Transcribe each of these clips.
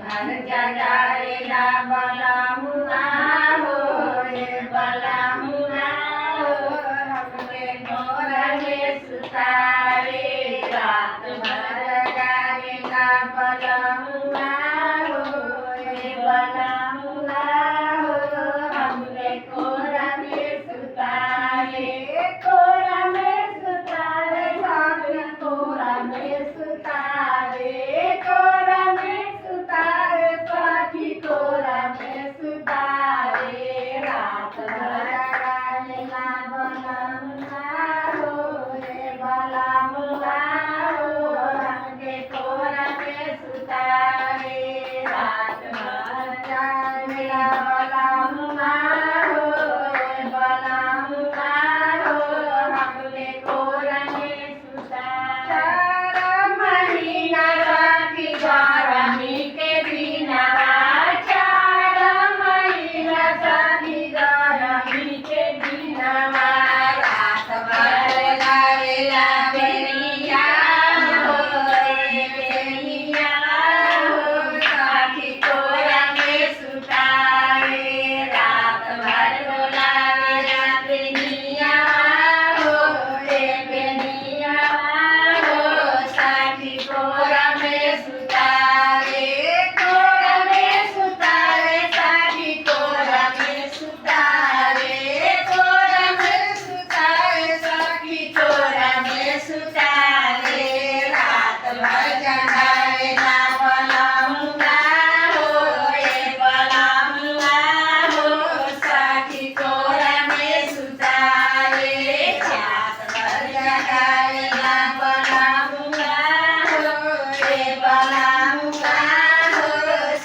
घर जगावेला बलमुआ हो रे बलमुआ हो हमके मोर में सुतावे रात भर जगावेला बलमुआ हो रे बलमुआ हो हमके कोरा में सुतावे कोरा में सुतावे हमके कोरा में सुतावे कोरा में सुतावे सखी कोरा में सुतावे रात भर जगावेला बलमुआ हो रे बलमुआ हो हमके कोरा में सुतावे रात भर जगावेला बलमुआ हो रे बलमुआ हो हमके कोरा में सुतावे महीना सखी गरमी के दिनवा चार महीना सखी गरमी के दिनवा रात भर गावेला बेनिया हो रे बेनिया हो सखी कोरा में सुतावे रात भर गावेला बेनिया हो रे बेनिया हो सखी कोरा में सुतावे कोरा में सुतावे सखी कोरा में सुतावे कोरा में सुतावे सखी कोरा में सुतावे रात भर जगावेला बलमुआ हो रे बलमुआ हो सखी कोरा में सुतावे रात भर जगावेला बलमुआ हो रे बलमुआ हो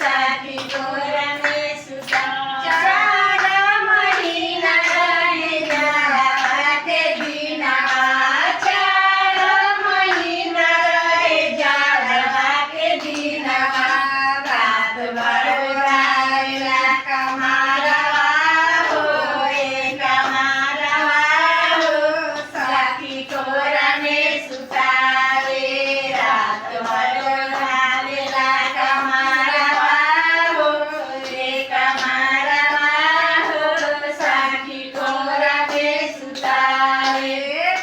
सखी कोरा में सुतावे चार महीना रहे जाड़ा के दिनवा चार महीना रहे जाड़ा के दिनवा रात भर गावेला कमारवा हो रे कमारवा हो सखी कोरा में सुतावे रात भर गावेला कमारवा हो रे कमारवा हो सखी कोरा में सुतावे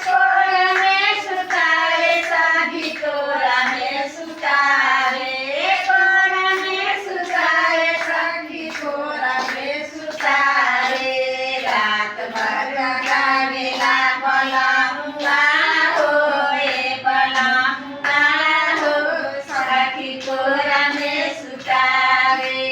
कोरा में सुतावे सखी कोरा में सुतावे कोरा में सुतावे सखी कोरा में सुतावे रात भर गावेला बलमुआ हो रे बलमुआ हो सखी कोरा में सुतावे